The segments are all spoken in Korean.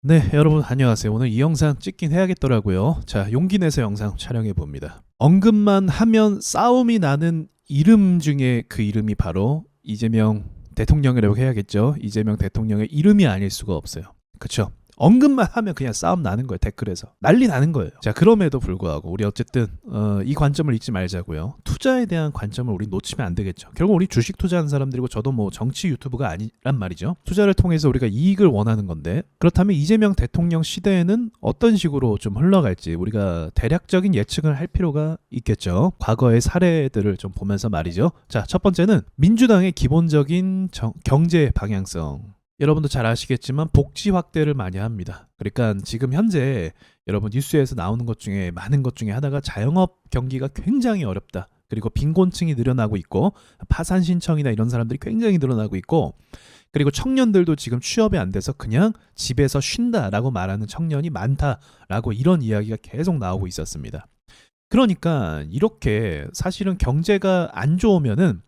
네, 여러분 안녕하세요. 오늘 이 영상 찍긴 해야겠더라고요. 자, 용기 내서 영상 촬영해 봅니다. 언급만 하면 싸움이 나는 이름 중에 그 이름이 바로 이재명 대통령이라고 해야겠죠. 이재명 대통령의 이름이 아닐 수가 없어요. 그쵸? 언급만 하면 그냥 싸움 나는 거예요. 댓글에서 난리 나는 거예요. 자, 그럼에도 불구하고 우리 어쨌든 이 관점을 잊지 말자고요. 투자에 대한 관점을 우리 놓치면 안 되겠죠. 결국 우리 주식 투자하는 사람들이고 저도 뭐 정치 유튜브가 아니란 말이죠. 투자를 통해서 우리가 이익을 원하는 건데, 그렇다면 이재명 대통령 시대에는 어떤 식으로 좀 흘러갈지 우리가 대략적인 예측을 할 필요가 있겠죠. 과거의 사례들을 좀 보면서 말이죠. 자, 첫 번째는 민주당의 기본적인 경제 방향성. 여러분도 잘 아시겠지만 복지 확대를 많이 합니다. 그러니까 지금 현재 여러분 뉴스에서 나오는 것 중에 많은 것 중에 하나가 자영업 경기가 굉장히 어렵다. 그리고 빈곤층이 늘어나고 있고 파산 신청이나 이런 사람들이 굉장히 늘어나고 있고, 그리고 청년들도 지금 취업이 안 돼서 그냥 집에서 쉰다라고 말하는 청년이 많다라고 이런 이야기가 계속 나오고 있었습니다. 그러니까 이렇게 사실은 경제가 안 좋으면은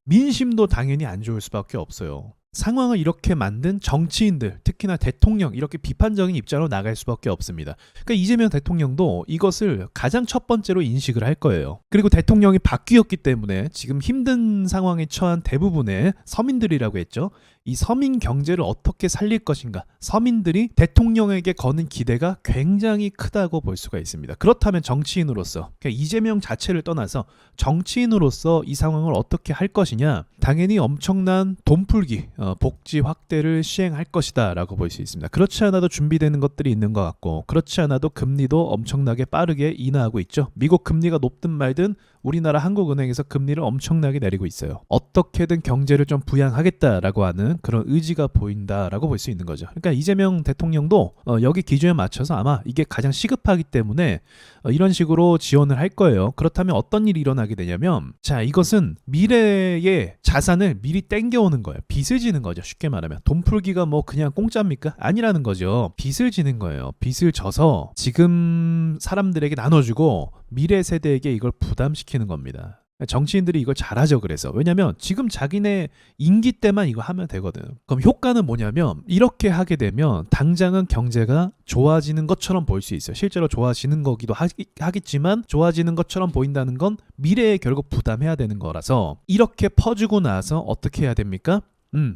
민심도 당연히 안 좋을 수밖에 없어요. 상황을 이렇게 만든 정치인들, 특히나 대통령, 이렇게 비판적인 입장으로 나갈 수밖에 없습니다. 그러니까 이재명 대통령도 이것을 가장 첫 번째로 인식을 할 거예요. 그리고 대통령이 바뀌었기 때문에 지금 힘든 상황에 처한 대부분의 서민들이라고 했죠. 이 서민 경제를 어떻게 살릴 것인가, 서민들이 대통령에게 거는 기대가 굉장히 크다고 볼 수가 있습니다. 그렇다면 정치인으로서, 그러니까 이재명 자체를 떠나서 정치인으로서 이 상황을 어떻게 할 것이냐, 당연히 엄청난 돈풀기, 복지 확대를 시행할 것이다 라고 볼 수 있습니다. 그렇지 않아도 준비되는 것들이 있는 것 같고, 그렇지 않아도 금리도 엄청나게 빠르게 인하하고 있죠. 미국 금리가 높든 말든 우리나라 한국은행에서 금리를 엄청나게 내리고 있어요. 어떻게든 경제를 좀 부양하겠다라고 하는 그런 의지가 보인다라고 볼 수 있는 거죠. 그러니까 이재명 대통령도 여기 기준에 맞춰서 아마 이게 가장 시급하기 때문에 이런 식으로 지원을 할 거예요. 그렇다면 어떤 일이 일어나게 되냐면, 자, 이것은 미래의 자산을 미리 땡겨오는 거예요. 빚을 지는 거죠. 쉽게 말하면 돈 풀기가 뭐 그냥 공짜입니까? 아니라는 거죠. 빚을 지는 거예요. 빚을 져서 지금 사람들에게 나눠주고 미래 세대에게 이걸 부담시키는 겁니다. 정치인들이 이걸 잘하죠. 그래서 왜냐면 지금 자기네 임기 때만 이거 하면 되거든. 그럼 효과는 뭐냐면, 이렇게 하게 되면 당장은 경제가 좋아지는 것처럼 보일 수 있어요. 실제로 좋아지는 거기도 하겠지만, 좋아지는 것처럼 보인다는 건 미래에 결국 부담해야 되는 거라서, 이렇게 퍼주고 나서 어떻게 해야 됩니까?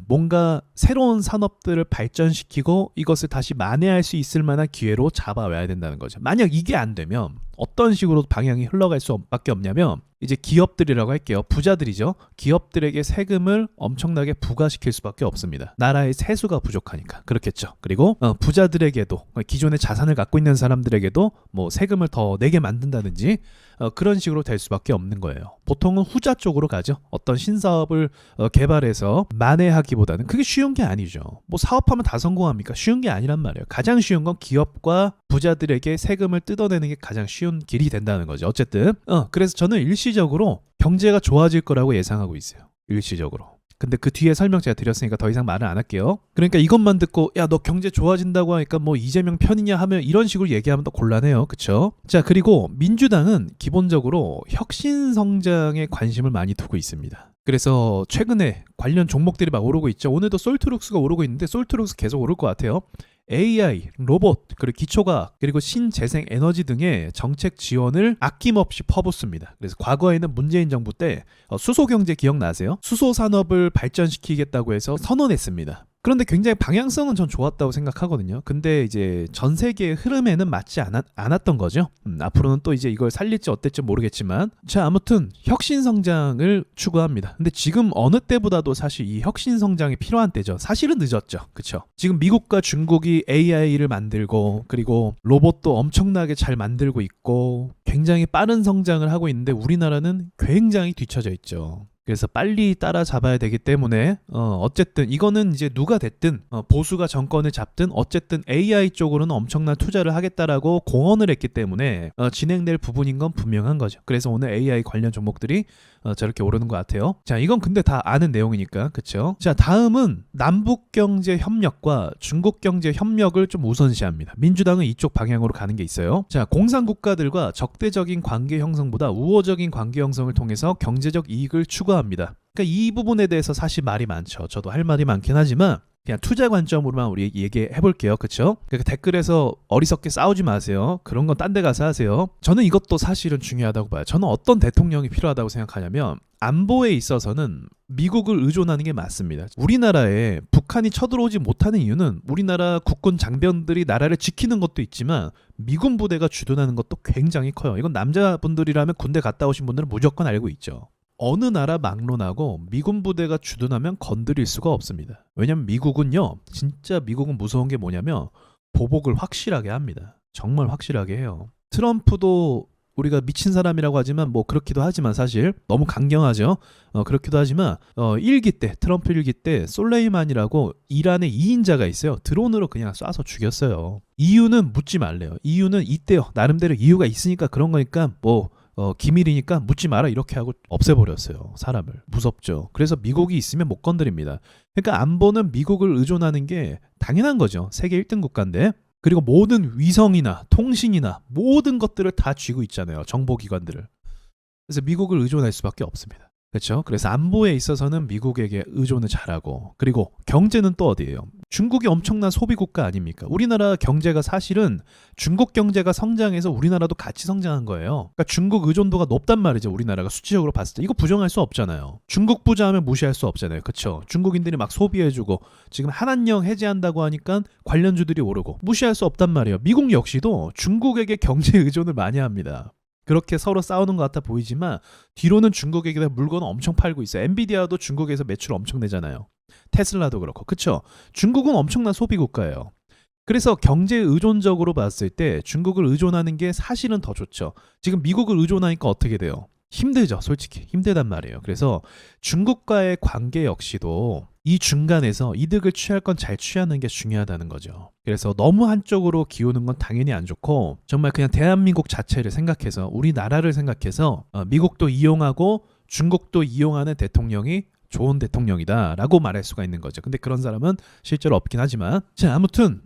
뭔가 새로운 산업들을 발전시키고 이것을 다시 만회할 수 있을 만한 기회로 잡아와야 된다는 거죠. 만약 이게 안 되면 어떤 식으로 방향이 흘러갈 수밖에 없냐면, 이제 기업들이라고 할게요. 부자들이죠. 기업들에게 세금을 엄청나게 부과시킬 수밖에 없습니다. 나라의 세수가 부족하니까. 그렇겠죠. 그리고 부자들에게도, 기존의 자산을 갖고 있는 사람들에게도 뭐 세금을 더 내게 만든다든지 그런 식으로 될 수밖에 없는 거예요. 보통은 후자 쪽으로 가죠. 어떤 신사업을 개발해서 만회하기보다는. 그게 쉬운 게 아니죠. 뭐 사업하면 다 성공합니까? 쉬운 게 아니란 말이에요. 가장 쉬운 건 기업과 부자들에게 세금을 뜯어내는 게 가장 쉬운 길이 된다는 거죠. 어쨌든 그래서 저는 일시적으로 경제가 좋아질 거라고 예상하고 있어요. 일시적으로. 근데 그 뒤에 설명 제가 드렸으니까 더 이상 말을 안 할게요. 그러니까 이것만 듣고 야, 너 경제 좋아진다고 하니까 뭐 이재명 편이냐 하면 이런 식으로 얘기하면 또 곤란해요. 그쵸? 자, 그리고 민주당은 기본적으로 혁신 성장에 관심을 많이 두고 있습니다. 그래서 최근에 관련 종목들이 막 오르고 있죠. 오늘도 솔트룩스가 오르고 있는데 솔트룩스 계속 오를 것 같아요. AI, 로봇, 그리고 기초과학, 그리고 신재생 에너지 등의 정책 지원을 아낌없이 퍼붓습니다. 그래서 과거에는 문재인 정부 때 수소경제 기억나세요? 수소 산업을 발전시키겠다고 해서 선언했습니다. 그런데 굉장히 방향성은 전 좋았다고 생각하거든요. 근데 이제 전 세계의 흐름에는 맞지 않았던 거죠. 앞으로는 또 이제 이걸 살릴지 어떨지 모르겠지만, 자, 아무튼 혁신 성장을 추구합니다. 근데 지금 어느 때보다도 사실 이 혁신 성장이 필요한 때죠. 사실은 늦었죠. 그쵸? 지금 미국과 중국이 AI를 만들고, 그리고 로봇도 엄청나게 잘 만들고 있고 굉장히 빠른 성장을 하고 있는데 우리나라는 굉장히 뒤처져 있죠. 그래서 빨리 따라잡아야 되기 때문에 어쨌든 이거는 이제 누가 됐든 보수가 정권을 잡든 어쨌든 AI 쪽으로는 엄청난 투자를 하겠다라고 공언을 했기 때문에 진행될 부분인 건 분명한 거죠. 그래서 오늘 AI 관련 종목들이 저렇게 오르는 것 같아요. 자, 이건 근데 다 아는 내용이니까. 그쵸? 자, 다음은 남북경제협력과 중국경제협력을 좀 우선시합니다. 민주당은 이쪽 방향으로 가는 게 있어요. 자, 공산국가들과 적대적인 관계 형성보다 우호적인 관계 형성을 통해서 경제적 이익을 추구합니다. 그러니까 이 부분에 대해서 사실 말이 많죠. 저도 할 말이 많긴 하지만 그냥 투자 관점으로만 우리 얘기해 볼게요. 그쵸? 그러니까 댓글에서 어리석게 싸우지 마세요. 그런 건 딴 데 가서 하세요. 저는 이것도 사실은 중요하다고 봐요. 저는 어떤 대통령이 필요하다고 생각하냐면 안보에 있어서는 미국을 의존하는 게 맞습니다. 우리나라에 북한이 쳐들어오지 못하는 이유는 우리나라 국군 장병들이 나라를 지키는 것도 있지만 미군 부대가 주둔하는 것도 굉장히 커요. 이건 남자분들이라면 군대 갔다 오신 분들은 무조건 알고 있죠. 어느 나라 막론하고 미군 부대가 주둔하면 건드릴 수가 없습니다. 왜냐면 미국은요, 진짜 미국은 무서운 게 뭐냐면 보복을 확실하게 합니다. 정말 확실하게 해요. 트럼프도 우리가 미친 사람이라고 하지만 뭐 그렇기도 하지만 사실 너무 강경하죠. 그렇기도 하지만 일기 때 트럼프 일기 때 솔레이만이라고 이란의 2인자가 있어요. 드론으로 그냥 쏴서 죽였어요. 이유는 묻지 말래요. 이유는 이때요. 나름대로 이유가 있으니까 그런 거니까 뭐 기밀이니까 묻지 마라 이렇게 하고 없애버렸어요. 사람을. 무섭죠. 그래서 미국이 있으면 못 건드립니다. 그러니까 안보는 미국을 의존하는 게 당연한 거죠. 세계 1등 국가인데. 그리고 모든 위성이나 통신이나 모든 것들을 다 쥐고 있잖아요. 정보기관들을. 그래서 미국을 의존할 수밖에 없습니다. 그렇죠? 그래서 안보에 있어서는 미국에게 의존을 잘하고, 그리고 경제는 또 어디예요? 중국이 엄청난 소비 국가 아닙니까? 우리나라 경제가 사실은 중국 경제가 성장해서 우리나라도 같이 성장한 거예요. 그러니까 중국 의존도가 높단 말이죠. 우리나라가 수치적으로 봤을 때 이거 부정할 수 없잖아요. 중국 부자하면 무시할 수 없잖아요. 그렇죠? 중국인들이 막 소비해주고 지금 한한령 해제한다고 하니까 관련주들이 오르고 무시할 수 없단 말이에요. 미국 역시도 중국에게 경제 의존을 많이 합니다. 그렇게 서로 싸우는 것 같아 보이지만 뒤로는 중국에게 물건을 엄청 팔고 있어요. 엔비디아도 중국에서 매출 엄청 내잖아요. 테슬라도 그렇고. 그쵸? 중국은 엄청난 소비 국가예요. 그래서 경제 의존적으로 봤을 때 중국을 의존하는 게 사실은 더 좋죠. 지금 미국을 의존하니까 어떻게 돼요? 힘들죠. 솔직히 힘들단 말이에요. 그래서 중국과의 관계 역시도 이 중간에서 이득을 취할 건 잘 취하는 게 중요하다는 거죠. 그래서 너무 한쪽으로 기우는 건 당연히 안 좋고 정말 그냥 대한민국 자체를 생각해서 우리나라를 생각해서 미국도 이용하고 중국도 이용하는 대통령이 좋은 대통령이다 라고 말할 수가 있는 거죠. 근데 그런 사람은 실제로 없긴 하지만 자 아무튼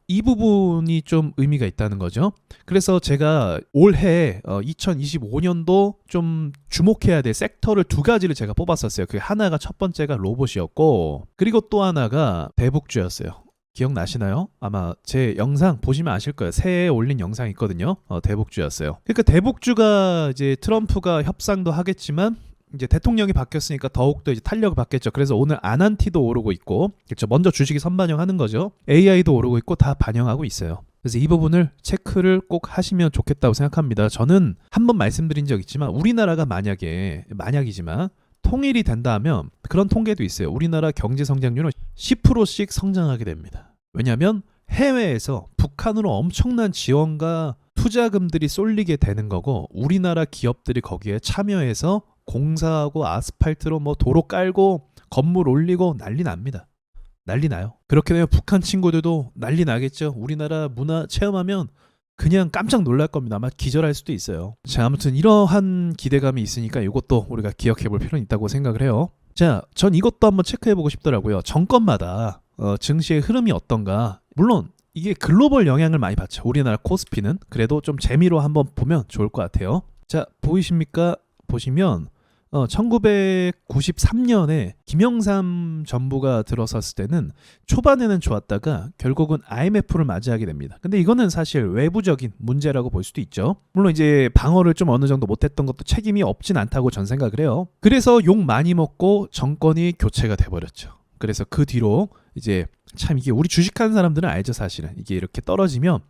이 부분이 좀 의미가 있다는 거죠. 그래서 제가 올해 2025년도 좀 주목해야 될 섹터를 두 가지를 제가 뽑았었어요. 그 하나가 첫 번째가 로봇이었고 그리고 또 하나가 대북주였어요. 기억나시나요? 아마 제 영상 보시면 아실 거예요. 새해에 올린 영상이 있거든요. 대북주였어요. 그러니까 대북주가 이제 트럼프가 협상도 하겠지만 이제 대통령이 바뀌었으니까 더욱더 이제 탄력을 받겠죠. 그래서 오늘 아난티도 오르고 있고, 그렇죠. 먼저 주식이 선반영하는 거죠. AI도 오르고 있고 다 반영하고 있어요. 그래서 이 부분을 체크를 꼭 하시면 좋겠다고 생각합니다. 저는 한번 말씀드린 적 있지만 우리나라가 만약이지만 통일이 된다 하면 그런 통계도 있어요. 우리나라 경제 성장률은 10%씩 성장하게 됩니다. 왜냐하면 해외에서 북한으로 엄청난 지원과 투자금들이 쏠리게 되는 거고 우리나라 기업들이 거기에 참여해서 공사하고 아스팔트로 뭐 도로 깔고 건물 올리고 난리 납니다. 난리 나요. 그렇게 되면 북한 친구들도 난리 나겠죠. 우리나라 문화 체험하면 그냥 깜짝 놀랄 겁니다. 아마 기절할 수도 있어요. 자, 아무튼 이러한 기대감이 있으니까 이것도 우리가 기억해 볼 필요는 있다고 생각을 해요. 자, 전 이것도 한번 체크해 보고 싶더라고요. 정권마다 증시의 흐름이 어떤가. 물론 이게 글로벌 영향을 많이 받죠. 우리나라 코스피는. 그래도 좀 재미로 한번 보면 좋을 것 같아요. 자, 보이십니까? 보시면 1993년에 김영삼 정부가 들어섰을 때는 초반에는 좋았다가 결국은 IMF를 맞이하게 됩니다. 근데 이거는 사실 외부적인 문제라고 볼 수도 있죠. 물론 이제 방어를 좀 어느 정도 못했던 것도 책임이 없진 않다고 전 생각을 해요. 그래서 욕 많이 먹고 정권이 교체가 돼버렸죠. 그래서 그 뒤로 이제 참 이게 우리 주식하는 사람들은 알죠. 사실은 이게 이렇게 떨어지면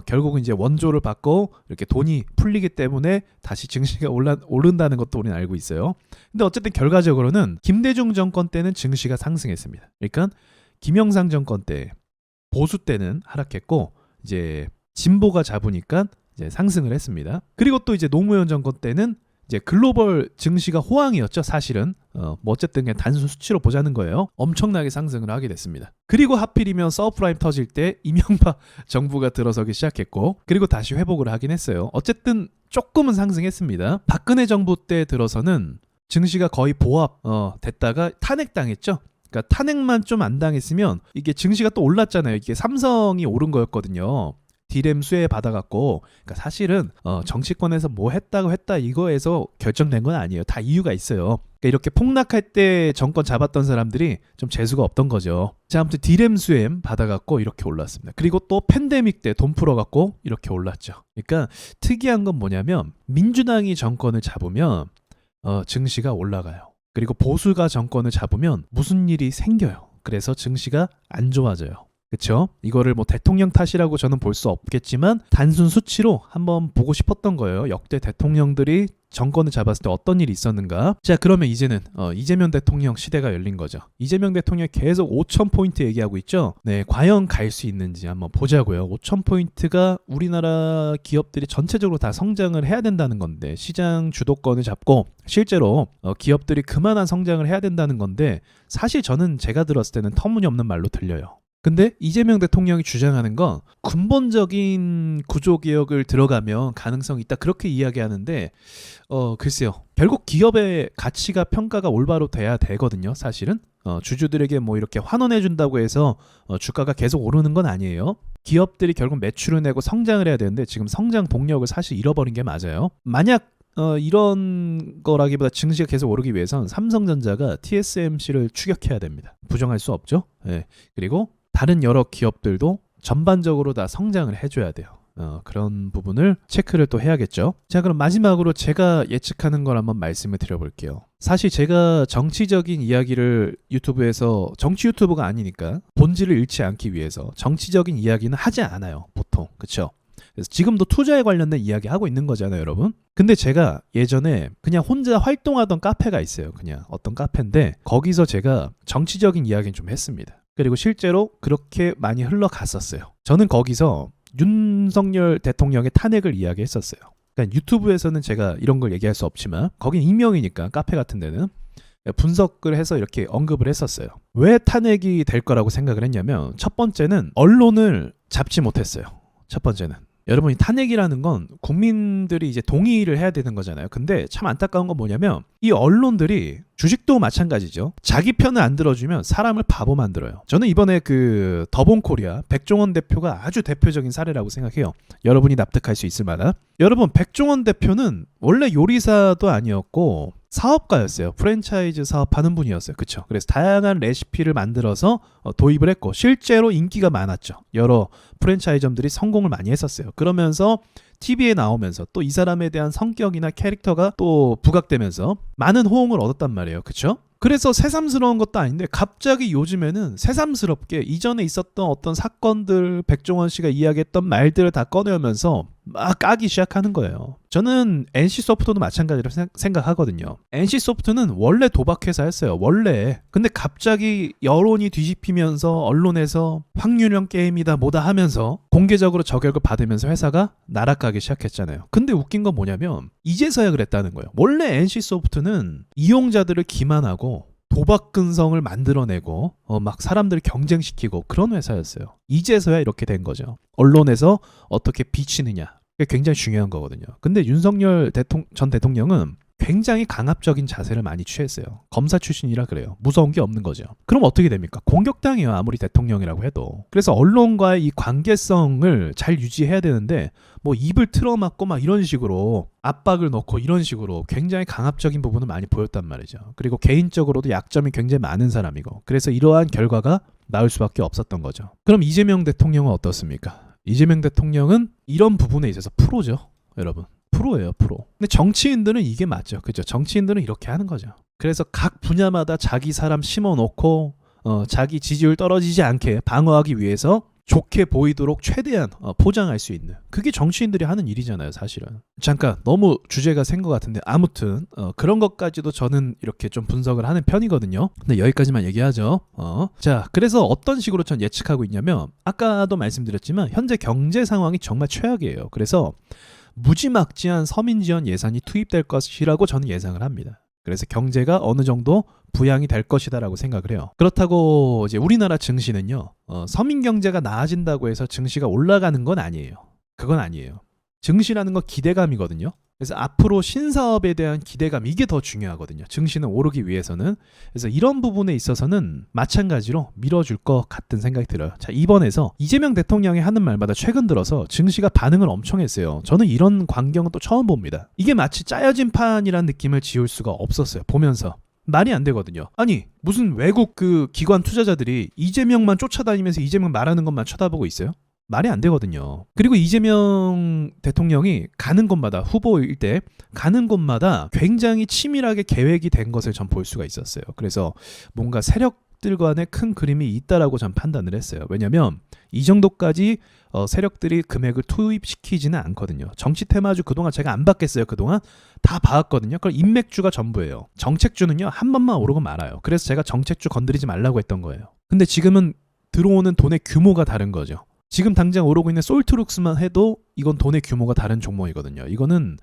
결국은 이제 원조를 받고 이렇게 돈이 풀리기 때문에 다시 증시가 오른다는 것도 우리는 알고 있어요. 근데 어쨌든 결과적으로는 김대중 정권 때는 증시가 상승했습니다. 그러니까 김영삼 정권 때 보수 때는 하락했고 이제 진보가 잡으니까 이제 상승을 했습니다. 그리고 또 이제 노무현 정권 때는 이제 글로벌 증시가 호황이었죠. 사실은 뭐 어쨌든 그냥 단순 수치로 보자는 거예요. 엄청나게 상승을 하게 됐습니다. 그리고 하필이면 서브프라임 터질 때 이명박 정부가 들어서기 시작했고 그리고 다시 회복을 하긴 했어요. 어쨌든 조금은 상승했습니다. 박근혜 정부 때 들어서는 증시가 거의 보합 됐다가 탄핵당했죠. 그러니까 탄핵만 좀 안 당했으면 이게 증시가 또 올랐잖아요. 이게 삼성이 오른 거였거든요. 디램 수혜 받아갖고, 그러니까 사실은 정치권에서 뭐 했다고 했다 이거에서 결정된 건 아니에요. 다 이유가 있어요. 그러니까 이렇게 폭락할 때 정권 잡았던 사람들이 좀 재수가 없던 거죠. 자, 아무튼 디램 수혜 받아갖고 이렇게 올랐습니다. 그리고 또 팬데믹 때 돈 풀어갖고 이렇게 올랐죠. 그러니까 특이한 건 뭐냐면 민주당이 정권을 잡으면 증시가 올라가요. 그리고 보수가 정권을 잡으면 무슨 일이 생겨요. 그래서 증시가 안 좋아져요. 그렇죠? 이거를 뭐 대통령 탓이라고 저는 볼 수 없겠지만 단순 수치로 한번 보고 싶었던 거예요. 역대 대통령들이 정권을 잡았을 때 어떤 일이 있었는가. 자, 그러면 이제는 이재명 대통령 시대가 열린 거죠. 이재명 대통령이 계속 5,000포인트 얘기하고 있죠. 네, 과연 갈 수 있는지 한번 보자고요. 5,000포인트가 우리나라 기업들이 전체적으로 다 성장을 해야 된다는 건데, 시장 주도권을 잡고 실제로 기업들이 그만한 성장을 해야 된다는 건데, 사실 저는 제가 들었을 때는 터무니없는 말로 들려요. 근데 이재명 대통령이 주장하는 건 근본적인 구조개혁을 들어가면 가능성이 있다, 그렇게 이야기하는데 글쎄요. 결국 기업의 가치가 평가가 올바로 돼야 되거든요. 사실은 주주들에게 뭐 이렇게 환원해준다고 해서 주가가 계속 오르는 건 아니에요. 기업들이 결국 매출을 내고 성장을 해야 되는데 지금 성장 동력을 사실 잃어버린 게 맞아요. 만약 이런 거라기보다 증시가 계속 오르기 위해선 삼성전자가 TSMC를 추격해야 됩니다. 부정할 수 없죠. 네. 그리고 다른 여러 기업들도 전반적으로 다 성장을 해줘야 돼요. 그런 부분을 체크를 또 해야겠죠. 자, 그럼 마지막으로 제가 예측하는 걸 한번 말씀을 드려볼게요. 사실 제가 정치적인 이야기를 유튜브에서, 정치 유튜브가 아니니까 본질을 잃지 않기 위해서 정치적인 이야기는 하지 않아요. 보통. 그쵸? 그래서 지금도 투자에 관련된 이야기 하고 있는 거잖아요, 여러분. 근데 제가 예전에 그냥 혼자 활동하던 카페가 있어요. 그냥 어떤 카페인데 거기서 제가 정치적인 이야기는 좀 했습니다. 그리고 실제로 그렇게 많이 흘러갔었어요. 저는 거기서 윤석열 대통령의 탄핵을 이야기했었어요. 그러니까 유튜브에서는 제가 이런 걸 얘기할 수 없지만 거긴 익명이니까, 카페 같은 데는 분석을 해서 이렇게 언급을 했었어요. 왜 탄핵이 될 거라고 생각을 했냐면, 첫 번째는 언론을 잡지 못했어요. 첫 번째는. 여러분이 탄핵이라는 건 국민들이 이제 동의를 해야 되는 거잖아요. 근데 참 안타까운 건 뭐냐면 이 언론들이, 주식도 마찬가지죠. 자기 편을 안 들어주면 사람을 바보 만들어요. 저는 이번에 그 더본코리아 백종원 대표가 아주 대표적인 사례라고 생각해요. 여러분이 납득할 수 있을 만한. 여러분, 백종원 대표는 원래 요리사도 아니었고 사업가였어요. 프랜차이즈 사업하는 분이었어요. 그쵸? 그래서 다양한 레시피를 만들어서 도입을 했고 실제로 인기가 많았죠. 여러 프랜차이점들이 성공을 많이 했었어요. 그러면서 TV에 나오면서 또 이 사람에 대한 성격이나 캐릭터가 또 부각되면서 많은 호응을 얻었단 말이에요. 그쵸? 그래서 새삼스러운 것도 아닌데 갑자기 요즘에는 새삼스럽게 이전에 있었던 어떤 사건들, 백종원 씨가 이야기했던 말들을 다 꺼내면서 막 까기 시작하는 거예요. 저는 NC소프트도 마찬가지로 생각하거든요. NC소프트는 원래 도박회사였어요. 원래. 근데 갑자기 여론이 뒤집히면서 언론에서 확률형 게임이다 뭐다 하면서 공개적으로 저격을 받으면서 회사가 나락가기 시작했잖아요. 근데 웃긴 건 뭐냐면 이제서야 그랬다는 거예요. 원래 NC소프트는 이용자들을 기만하고 도박 근성을 만들어내고 막 사람들을 경쟁시키고 그런 회사였어요. 이제서야 이렇게 된 거죠. 언론에서 어떻게 비치느냐, 그게 굉장히 중요한 거거든요. 근데 윤석열 전 대통령은 굉장히 강압적인 자세를 많이 취했어요. 검사 출신이라 그래요. 무서운 게 없는 거죠. 그럼 어떻게 됩니까? 공격당해요. 아무리 대통령이라고 해도. 그래서 언론과의 이 관계성을 잘 유지해야 되는데 뭐 입을 틀어막고 막 이런 식으로 압박을 넣고 이런 식으로 굉장히 강압적인 부분을 많이 보였단 말이죠. 그리고 개인적으로도 약점이 굉장히 많은 사람이고, 그래서 이러한 결과가 나올 수밖에 없었던 거죠. 그럼 이재명 대통령은 어떻습니까? 이재명 대통령은 이런 부분에 있어서 프로죠. 여러분. 프로예요, 프로. 근데 정치인들은 이게 맞죠. 그죠? 정치인들은 이렇게 하는 거죠. 그래서 각 분야마다 자기 사람 심어놓고 자기 지지율 떨어지지 않게 방어하기 위해서 좋게 보이도록 최대한 포장할 수 있는, 그게 정치인들이 하는 일이잖아요, 사실은. 잠깐 너무 주제가 센 것 같은데 아무튼 그런 것까지도 저는 이렇게 좀 분석을 하는 편이거든요. 근데 여기까지만 얘기하죠. 자, 그래서 어떤 식으로 전 예측하고 있냐면, 아까도 말씀드렸지만 현재 경제 상황이 정말 최악이에요. 그래서 무지막지한 서민 지원 예산이 투입될 것이라고 저는 예상을 합니다. 그래서 경제가 어느 정도 부양이 될 것이다라고 생각을 해요. 그렇다고 이제 우리나라 증시는요, 서민 경제가 나아진다고 해서 증시가 올라가는 건 아니에요. 그건 아니에요. 증시라는 건 기대감이거든요. 그래서 앞으로 신사업에 대한 기대감 이게 더 중요하거든요. 증시는 오르기 위해서는. 그래서 이런 부분에 있어서는 마찬가지로 밀어줄 것 같은 생각이 들어요. 자, 이번에서 이재명 대통령이 하는 말마다 최근 들어서 증시가 반응을 엄청 했어요. 저는 이런 광경은 또 처음 봅니다. 이게 마치 짜여진 판이라는 느낌을 지울 수가 없었어요. 보면서. 말이 안 되거든요. 아니 무슨 외국 그 기관 투자자들이 이재명만 쫓아다니면서 이재명 말하는 것만 쳐다보고 있어요? 말이 안 되거든요. 그리고 이재명 대통령이 가는 곳마다 후보일 때 가는 곳마다 굉장히 치밀하게 계획이 된 것을 전 볼 수가 있었어요. 그래서 뭔가 세력들 간의 큰 그림이 있다라고 전 판단을 했어요. 왜냐하면 이 정도까지 세력들이 금액을 투입시키지는 않거든요. 정치 테마주 그동안 제가 안 봤겠어요. 그동안 다 봐왔거든요. 그럼 인맥주가 전부예요. 정책주는요 한 번만 오르고 말아요. 그래서 제가 정책주 건드리지 말라고 했던 거예요. 근데 지금은 들어오는 돈의 규모가 다른 거죠. 지금 당장 오르고 있는 솔트룩스만 해도 이건 돈의 규모가 다른 종목이거든요. 이거는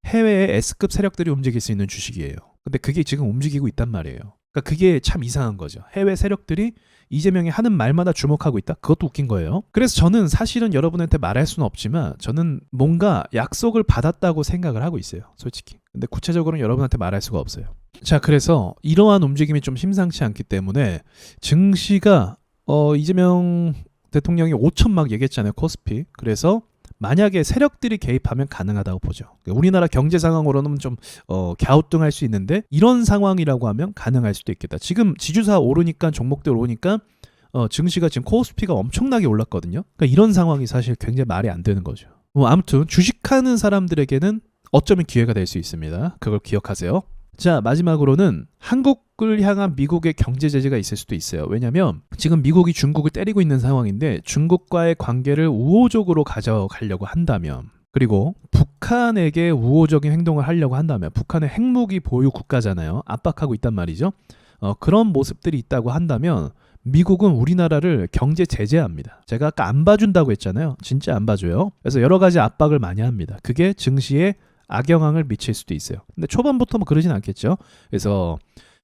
해외의 S급 세력들이 움직일 수 있는 주식이에요. 근데 그게 지금 움직이고 있단 말이에요. 그러니까 그게 참 이상한 거죠. 해외 세력들이 이재명이 하는 말마다 주목하고 있다? 그것도 웃긴 거예요. 그래서 저는 사실은 여러분한테 말할 수는 없지만 저는 뭔가 약속을 받았다고 생각을 하고 있어요. 솔직히. 근데 구체적으로는 여러분한테 말할 수가 없어요. 자, 그래서 이러한 움직임이 좀 심상치 않기 때문에 증시가 이재명 대통령이 5천 막 얘기했잖아요. 코스피. 그래서 만약에 세력들이 개입하면 가능하다고 보죠. 우리나라 경제 상황으로는 좀 갸우뚱할 수 있는데 이런 상황이라고 하면 가능할 수도 있겠다. 지금 지주사 오르니까 종목들 오르니까 증시가 지금 코스피가 엄청나게 올랐거든요. 그러니까 이런 상황이 사실 굉장히 말이 안 되는 거죠. 아무튼 주식하는 사람들에게는 어쩌면 기회가 될 수 있습니다. 그걸 기억하세요. 자, 마지막으로는 한국을 향한 미국의 경제 제재가 있을 수도 있어요. 왜냐하면 지금 미국이 중국을 때리고 있는 상황인데 중국과의 관계를 우호적으로 가져가려고 한다면 그리고 북한에게 우호적인 행동을 하려고 한다면 북한의 핵무기 보유 국가잖아요. 압박하고 있단 말이죠. 그런 모습들이 있다고 한다면 미국은 우리나라를 경제 제재합니다. 제가 아까 안 봐준다고 했잖아요. 진짜 안 봐줘요. 그래서 여러 가지 압박을 많이 합니다. 그게 증시에 악영향을 미칠 수도 있어요. 근데 초반부터 뭐 그러진 않겠죠. 그래서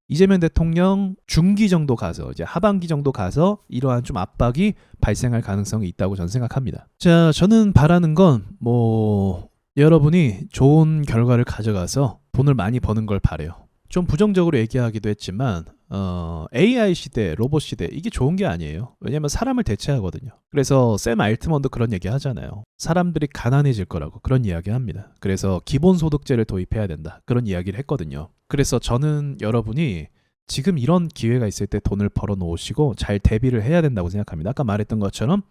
이재명 대통령 중기 정도 가서 이제 하반기 정도 가서 이러한 좀 압박이 발생할 가능성이 있다고 저는 생각합니다. 자, 저는 바라는 건 여러분이 좋은 결과를 가져가서 돈을 많이 버는 걸 바래요. 좀 부정적으로 얘기하기도 했지만 AI 시대, 로봇 시대 이게 좋은 게 아니에요. 왜냐면 사람을 대체하거든요. 그래서 샘 알트먼도 그런 얘기 하잖아요. 사람들이 가난해질 거라고 그런 이야기 합니다. 그래서 기본소득제를 도입해야 된다. 그런 이야기를 했거든요. 그래서 저는 여러분이 지금 이런 기회가 있을 때 돈을 벌어 놓으시고 잘 대비를 해야 된다고 생각합니다. 아까 말했던 것처럼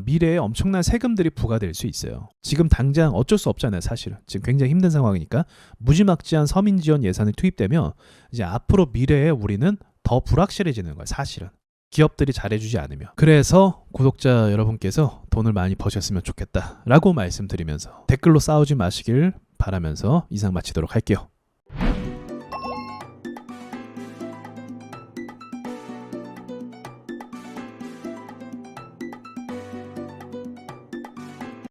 미래에 엄청난 세금들이 부과될 수 있어요. 지금 당장 어쩔 수 없잖아요. 사실은 지금 굉장히 힘든 상황이니까 무지막지한 서민 지원 예산이 투입되면 이제 앞으로 미래에 우리는 더 불확실해지는 거예요. 사실은 기업들이 잘해주지 않으면. 그래서 구독자 여러분께서 돈을 많이 버셨으면 좋겠다라고 말씀드리면서 댓글로 싸우지 마시길 바라면서 이상 마치도록 할게요.